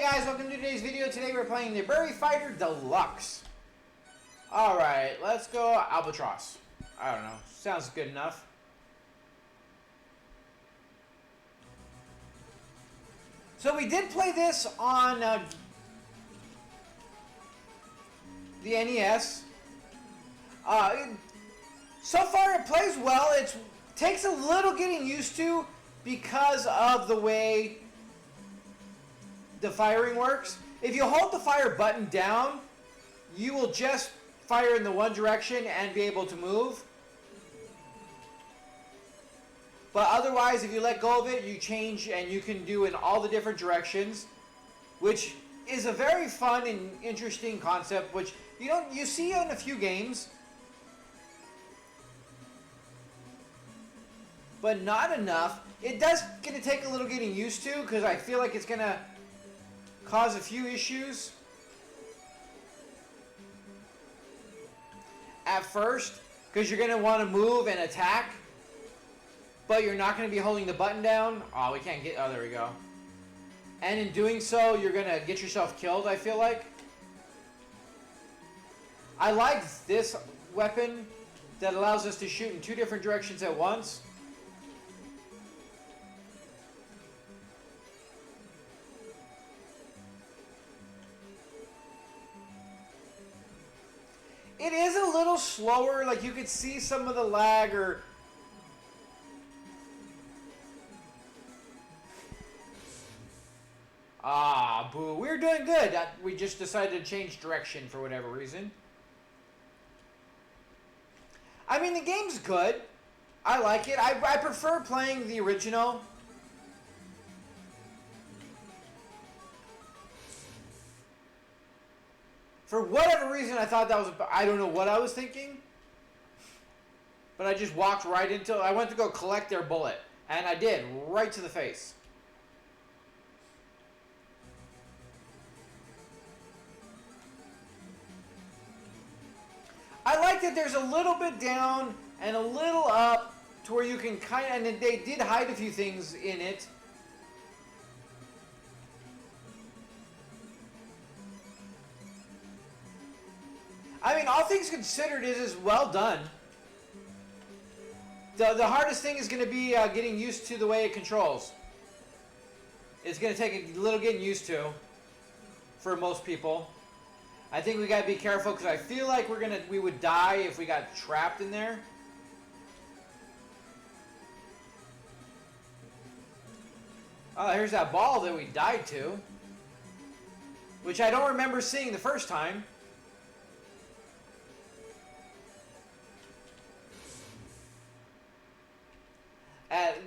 Hey guys, welcome to today's video. Today we're playing the Burai Fighter Deluxe. Alright, let's go Albatross. I don't know, sounds good enough. So we did play this on the NES. So far it plays well. It takes a little getting used to because of the way the firing works. If you hold the fire button down, you will just fire in the one direction and be able to move. But otherwise, if you let go of it, you change and you can do in all the different directions, which is a very fun and interesting concept, which you see in a few games, but not enough. It does gonna take a little getting used to because I feel like it's gonna cause a few issues at first, because you're going to want to move and attack, but you're not going to be holding the button down. Oh, we can't get... Oh, there we go. And in doing so, you're going to get yourself killed, I feel like. I like this weapon that allows us to shoot in two different directions at once. It is a little slower, like you could see some of the lag or... Ah, boo. We're doing good. We just decided to change direction for whatever reason. I mean, the game's good. I like it. I prefer playing the original. For whatever reason, I thought that was... I don't know what I was thinking. But I just walked right into... I went to go collect their bullet. And I did. Right to the face. I like that there's a little bit down and a little up to where you can kind of... And they did hide a few things in it. I mean, all things considered, it is well done. The hardest thing is going to be getting used to the way it controls. It's going to take a little getting used to for most people. I think we got to be careful because I feel like we would die if we got trapped in there. Oh, here's that ball that we died to, which I don't remember seeing the first time.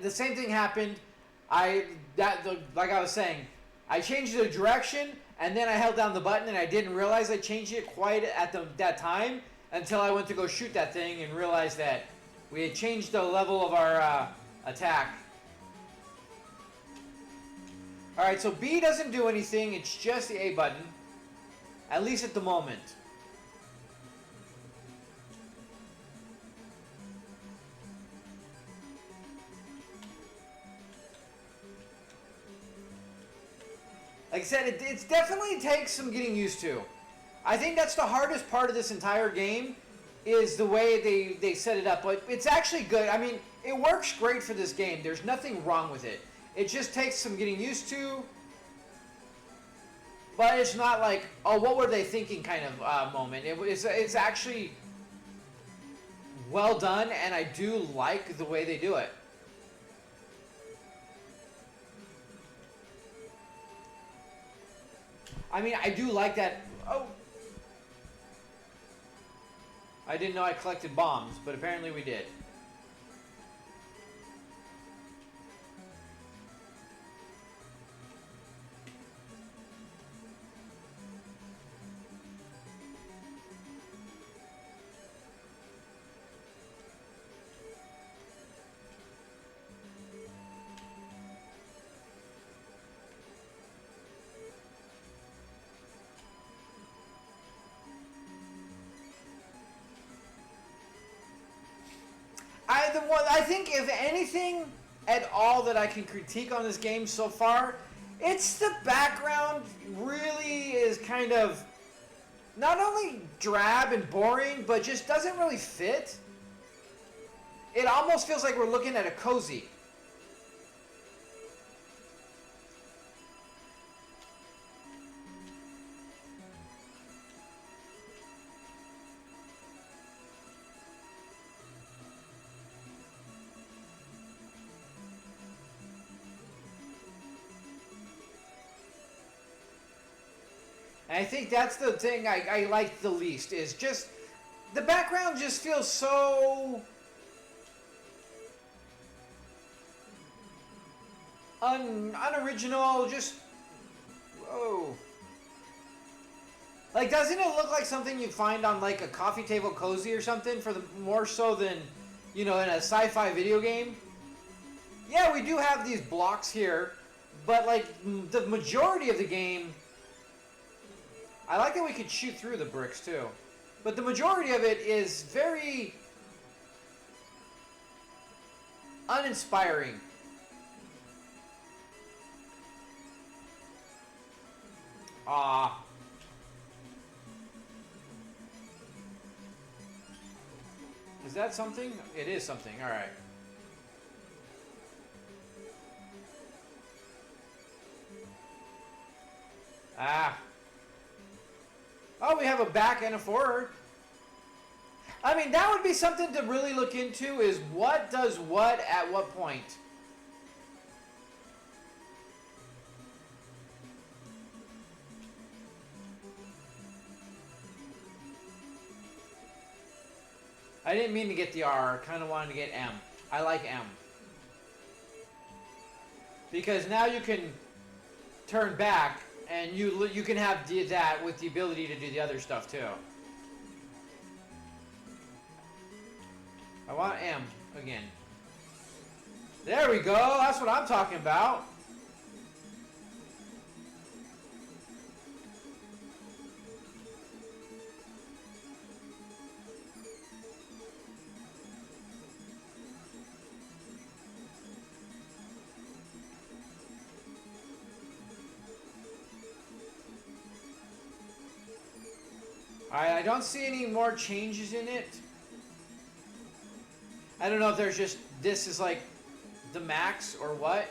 The same thing happened. Like I was saying, I changed the direction and then I held down the button and I didn't realize I changed it quite at that time until I went to go shoot that thing and realized that we had changed the level of our attack. Alright, so B doesn't do anything. It's just the A button, at least at the moment. Like I said, it definitely takes some getting used to. I think that's the hardest part of this entire game, is the way they set it up. But it's actually good. I mean, it works great for this game. There's nothing wrong with it. It just takes some getting used to. But it's not like, oh, what were they thinking kind of moment. It's actually well done, and I do like the way they do it. I mean, I do like that. Oh. I didn't know I collected bombs, but apparently we did. I think if anything at all that I can critique on this game so far, it's the background kind of not only drab and boring, but just doesn't really fit. It almost feels like we're looking at a cozy. And I think that's the thing I like the least, is just the background just feels so unoriginal, just whoa. Like, doesn't it look like something you'd find on like a coffee table cozy or something, for the more so than, you know, in a sci-fi video game? Yeah, we do have these blocks here, but like the majority of the game, I like that we could shoot through the bricks too, but the majority of it is very uninspiring. Ah. Is that something? It is something. All right. Ah. Oh, we have a back and a forward. I mean, that would be something to really look into, is what does what at what point. I didn't mean to get the R. I kind of wanted to get M. I like M. Because now you can turn back, and you can have that with the ability to do the other stuff too. I want M again. There we go. That's what I'm talking about. I don't see any more changes in it. I don't know if there's just, this is like the max or what.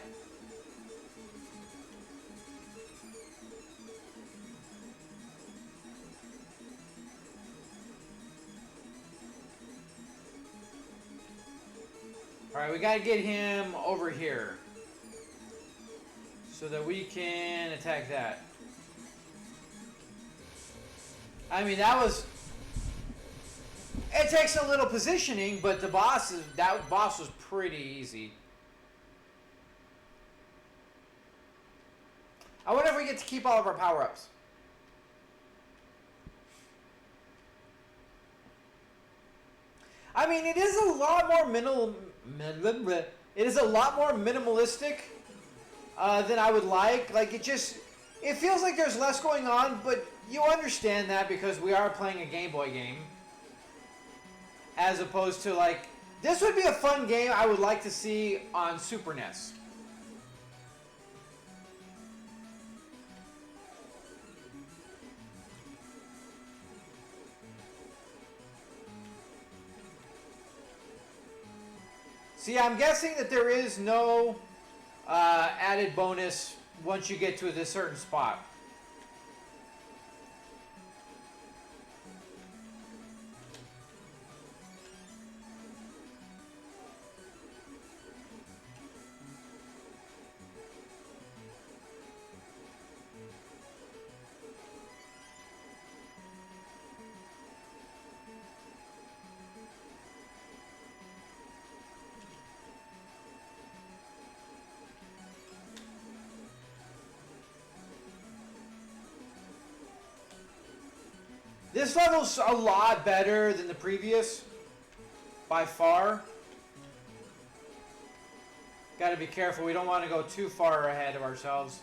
Alright, we gotta get him over here so that we can attack that. I mean, that was... It takes a little positioning, but that boss was pretty easy. I wonder if we get to keep all of our power-ups. I mean, it is a lot more minimalistic than I would like. Like, it feels like there's less going on, but you understand that because we are playing a Game Boy game. As opposed to, like, this would be a fun game I would like to see on Super NES. See, I'm guessing that there is no added bonus once you get to this certain spot. This level's a lot better than the previous, by far. Gotta be careful, we don't want to go too far ahead of ourselves.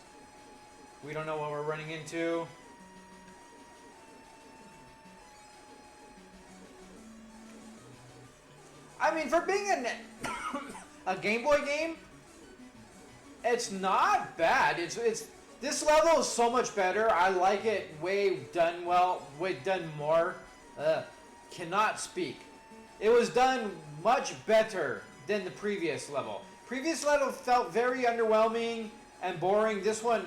We don't know what we're running into. I mean, for being a Game Boy game, it's not bad. This level is so much better. I like it way done well, way done more. Cannot speak. It was done much better than the previous level. Previous level felt very underwhelming and boring. This one,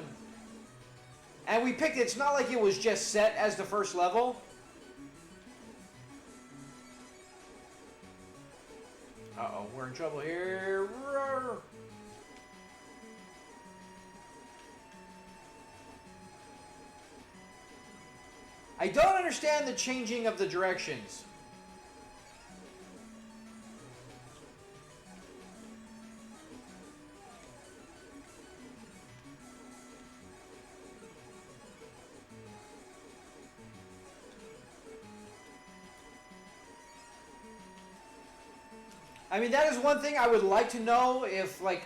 and we picked it. It's not like it was just set as the first level. Uh-oh, we're in trouble here. Roar. I don't understand the changing of the directions. I mean, that is one thing I would like to know, if like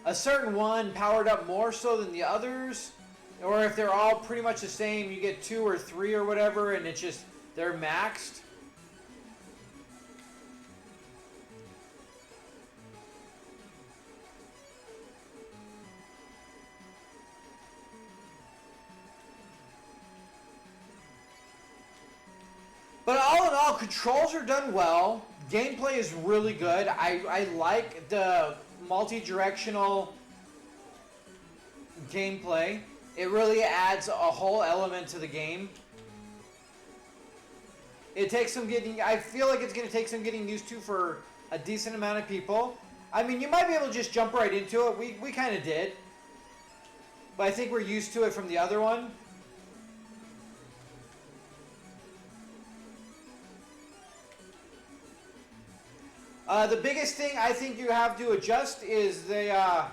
a certain one powered up more so than the others, or if they're all pretty much the same. You get 2 or 3 or whatever, and it's just they're maxed. But all in all, controls are done well. Gameplay is really good. I like the multi-directional gameplay. It really adds a whole element to the game. It takes some getting... I feel like it's going to take some getting used to for a decent amount of people. I mean, you might be able to just jump right into it. We kind of did. But I think we're used to it from the other one. The biggest thing I think you have to adjust is the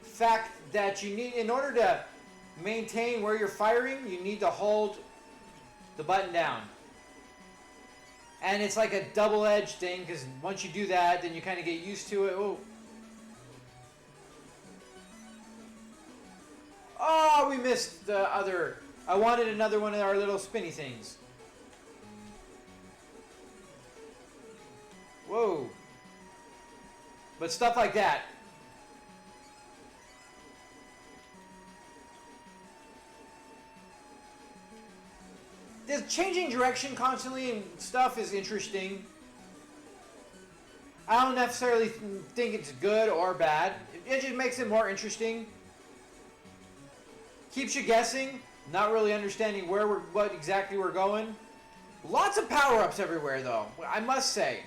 fact that you need, in order to maintain where you're firing, you need to hold the button down. And it's like a double-edged thing, because once you do that, then you kind of get used to it. Oh. Oh, we missed the other. I wanted another one of our little spinny things. Whoa. But stuff like that. The changing direction constantly and stuff is interesting. I don't necessarily think it's good or bad. It just makes it more interesting. Keeps you guessing, not really understanding what exactly we're going. Lots of power-ups everywhere, though, I must say.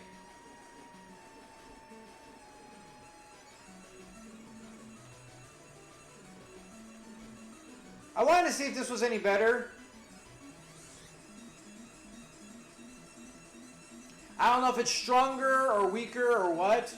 I wanted to see if this was any better. I don't know if it's stronger or weaker or what.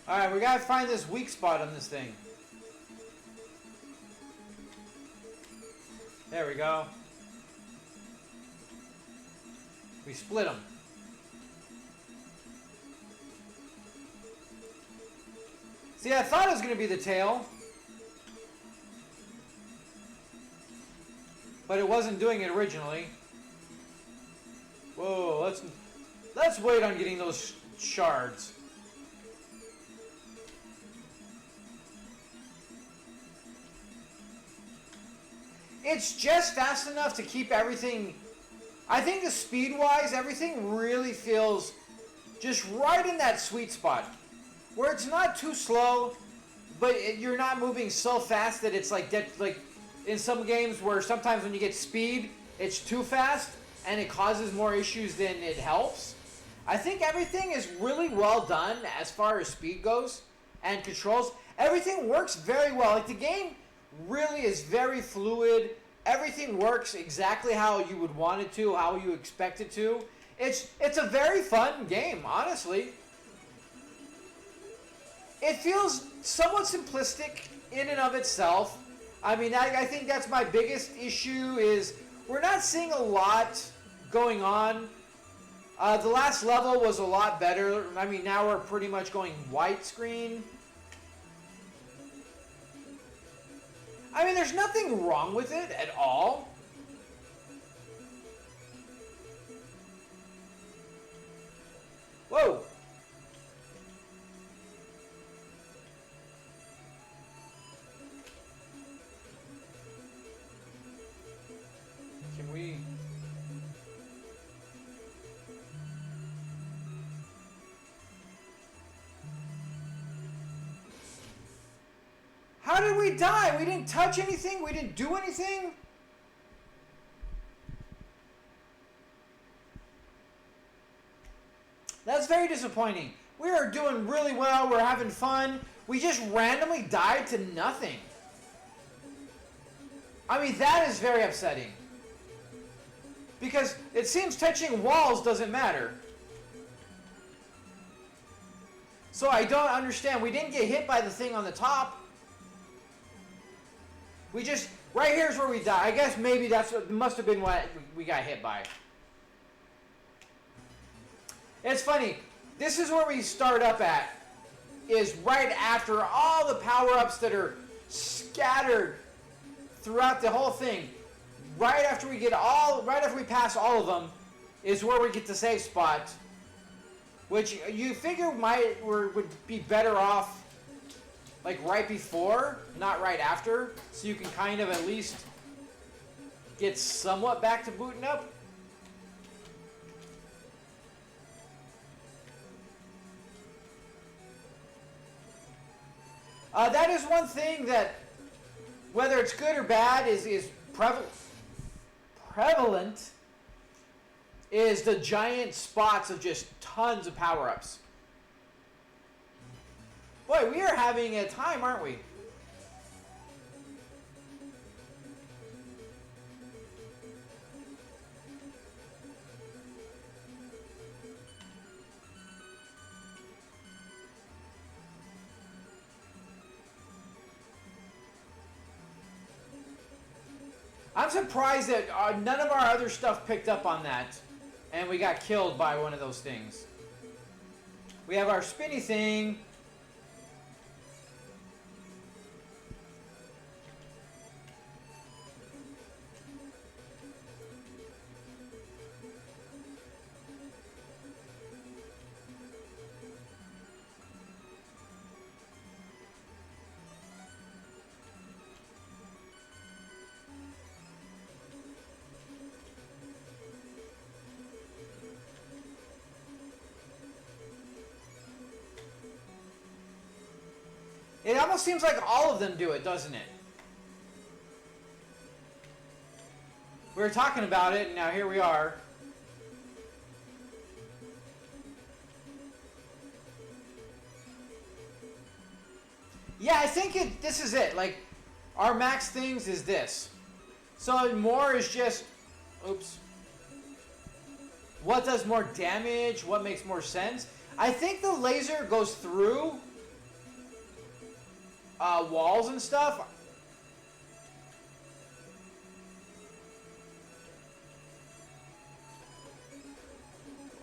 Alright, we gotta find this weak spot on this thing. There we go. We split them. See, I thought it was going to be the tail. But it wasn't doing it originally. Whoa, let's wait on getting those shards. It's just fast enough to keep everything... I think the speed-wise, everything really feels just right in that sweet spot. Where it's not too slow, but you're not moving so fast that it's like in some games where sometimes when you get speed, it's too fast and it causes more issues than it helps. I think everything is really well done as far as speed goes and controls. Everything works very well. Like, the game really is very fluid. Everything works exactly how you would want it to, how you expect it to. It's a very fun game, honestly. It feels somewhat simplistic in and of itself. I mean, I think that's my biggest issue, is we're not seeing a lot going on The last level was a lot better. I mean, now we're pretty much going widescreen. I mean, there's nothing wrong with it at all. Whoa. Can we... How did we die? We didn't touch anything? We didn't do anything? That's very disappointing. We are doing really well. We're having fun. We just randomly died to nothing. I mean, that is very upsetting. Because it seems touching walls doesn't matter. So I don't understand. We didn't get hit by the thing on the top. We just, right here is where we die. I guess maybe that's what, must have been what we got hit by. It's funny. This is where we start up at. Is right after all the power-ups that are scattered throughout the whole thing. Right after we pass all of them, is where we get the safe spot. Which you figure would be better off like right before, not right after, so you can kind of at least get somewhat back to booting up. That is one thing that, whether it's good or bad, is prevalent, is the giant spots of just tons of power-ups. Boy, we are having a time, aren't we? I'm surprised that none of our other stuff picked up on that, and we got killed by one of those things. We have our spinny thing. It almost seems like all of them do it, doesn't it? We were talking about it, and now here we are. Yeah, I think this is it. Like, our max things is this. So more is just... Oops. What does more damage? What makes more sense? I think the laser goes through... walls and stuff.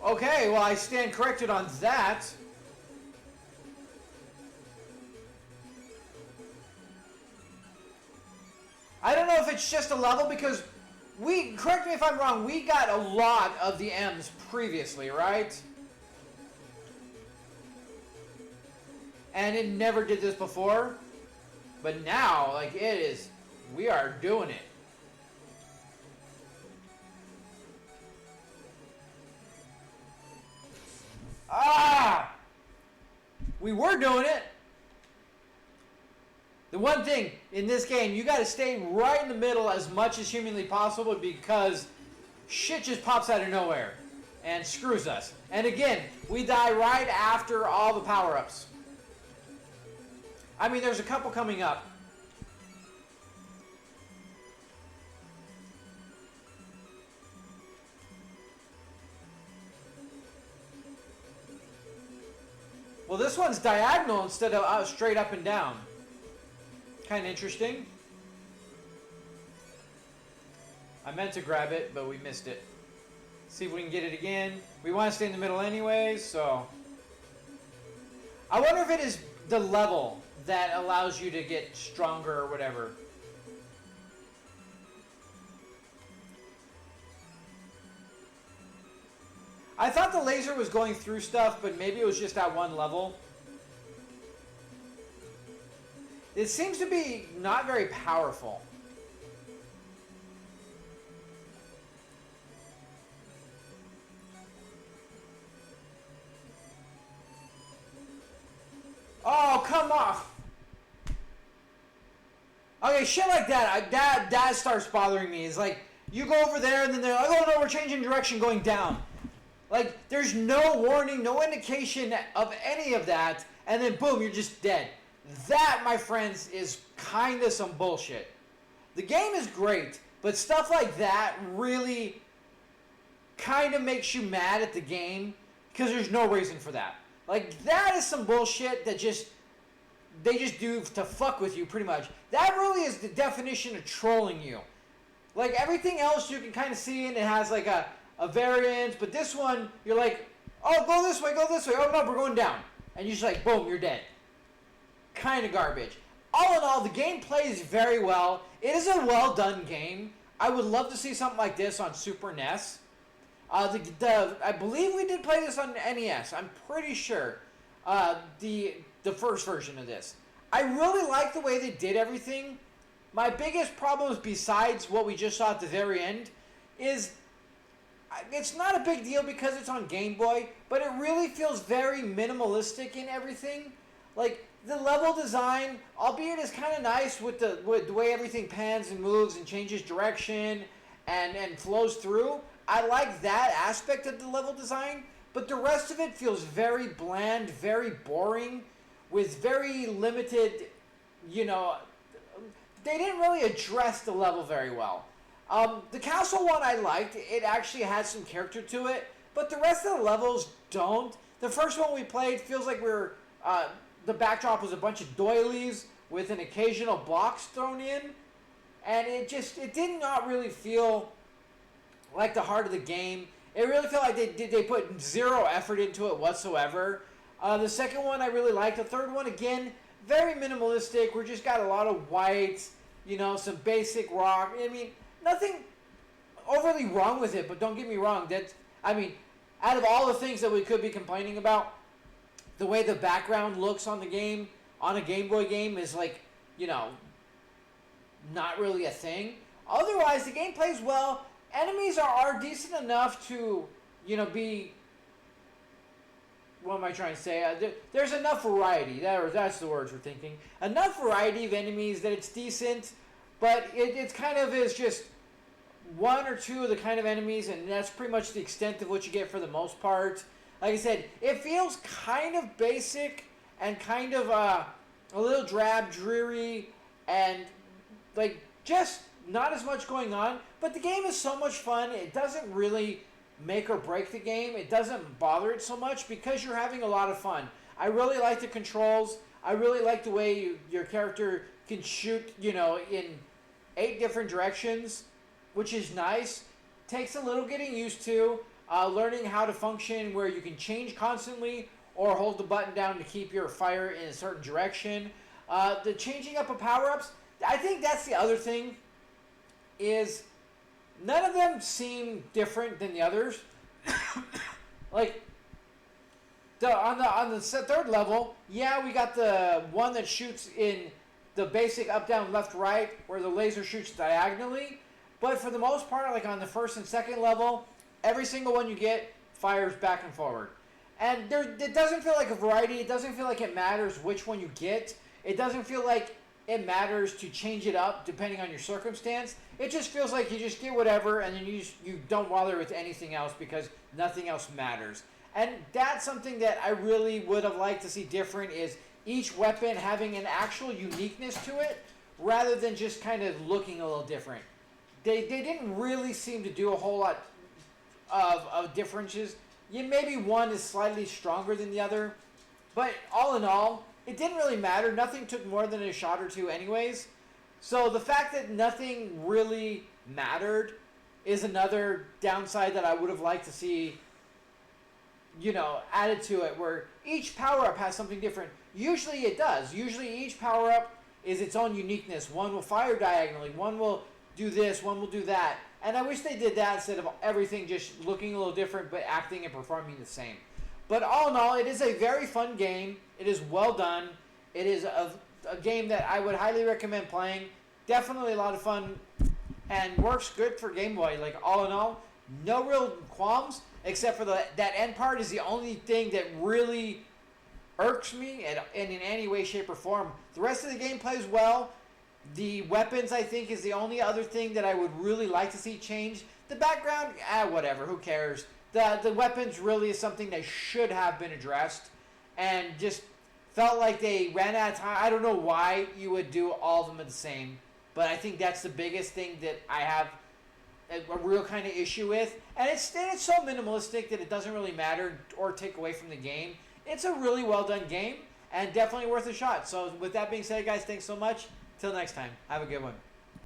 Okay, well, I stand corrected on that. I don't know if it's just a level because correct me if I'm wrong, we got a lot of the M's previously, right? And it never did this before. But now, like, it is, we are doing it. Ah! We were doing it. The one thing in this game, you got to stay right in the middle as much as humanly possible because shit just pops out of nowhere and screws us. And again, we die right after all the power-ups. I mean, there's a couple coming up. Well, this one's diagonal instead of straight up and down. Kind of interesting. I meant to grab it, but we missed it. See if we can get it again. We want to stay in the middle anyways, so. I wonder if it is the level that allows you to get stronger or whatever. I thought the laser was going through stuff, but maybe it was just at one level. It seems to be not very powerful. Oh, come on. Okay, shit like that, that starts bothering me. It's like, you go over there and then they're like, oh no, we're changing direction, going down. Like, there's no warning, no indication of any of that, and then boom, you're just dead. That, my friends, is kind of some bullshit. The game is great, but stuff like that really kind of makes you mad at the game because there's no reason for that. Like, that is some bullshit that they just do to fuck with you, pretty much. That really is the definition of trolling you. Like, everything else you can kind of see, and it has like a variance, but this one, you're like, oh, go this way, oh no, we're going down. And you're just like, boom, you're dead. Kind of garbage. All in all, the game plays very well. It is a well done game. I would love to see something like this on Super NES. I believe we did play this on NES. I'm pretty sure. The first version of this. I really like the way they did everything. My biggest problems, besides what we just saw at the very end, is it's not a big deal because it's on Game Boy, but it really feels very minimalistic in everything. Like, the level design, albeit is kind of nice with the way everything pans and moves and changes direction and flows through. I like that aspect of the level design, but the rest of it feels very bland, very boring, with very limited, you know, they didn't really address the level very well. The castle one I liked. It actually had some character to it, but the rest of the levels don't. The first one we played feels like the backdrop was a bunch of doilies with an occasional box thrown in, and it did not really feel like the heart of the game. It really felt like they put zero effort into it whatsoever. The second one I really liked. The third one, again, very minimalistic. We just got a lot of whites, you know, some basic rock. I mean, nothing overly wrong with it, but don't get me wrong. Out of all the things that we could be complaining about, the way the background looks on the game, on a Game Boy game, is like, you know, not really a thing. Otherwise, the game plays well. Enemies are decent enough to, you know, be... What am I trying to say? There's enough variety. That's the words we're thinking. Enough variety of enemies that it's decent, but it kind of is just one or two of the kind of enemies, and that's pretty much the extent of what you get for the most part. Like I said, it feels kind of basic and kind of a little drab, dreary, and like just not as much going on. But the game is so much fun. It doesn't really make or break the game. It doesn't bother it so much because you're having a lot of fun. I really like the controls. I really like the way your character can shoot, you know, in 8 different directions, which is nice. Takes a little getting used to. Learning how to function where you can change constantly or hold the button down to keep your fire in a certain direction. The changing up of power-ups, I think that's the other thing, is none of them seem different than the others. Like, on the third level, yeah, we got the one that shoots in the basic up, down, left, right, where the laser shoots diagonally. But for the most part, like on the first and second level, every single one you get fires back and forward. And it doesn't feel like a variety. It doesn't feel like it matters which one you get. It doesn't feel like it matters to change it up depending on your circumstance. It just feels like you just get whatever, and then you don't bother with anything else because nothing else matters. And that's something that I really would have liked to see different, is each weapon having an actual uniqueness to it rather than just kind of looking a little different. They didn't really seem to do a whole lot of differences. Yeah, maybe one is slightly stronger than the other, but all in all, it didn't really matter. Nothing took more than a shot or two anyways. So the fact that nothing really mattered is another downside that I would have liked to see, added to it, where each power-up has something different. Usually it does. Usually each power-up is its own uniqueness. One will fire diagonally, one will do this, one will do that. And I wish they did that instead of everything just looking a little different but acting and performing the same. But all in all, it is a very fun game. It is well done. It is a game that I would highly recommend playing. Definitely a lot of fun and works good for Game Boy. Like, all in all, no real qualms, except for that end part is the only thing that really irks me in any way, shape, or form. The rest of the game plays well. The weapons, I think, is the only other thing that I would really like to see change. The background, whatever, who cares? The weapons really is something that should have been addressed, and just felt like they ran out of time. I don't know why you would do all of them the same, but I think that's the biggest thing that I have a real kind of issue with. And it's so minimalistic that it doesn't really matter or take away from the game. It's a really well done game and definitely worth a shot. So with that being said, guys, thanks so much. Till next time, have a good one.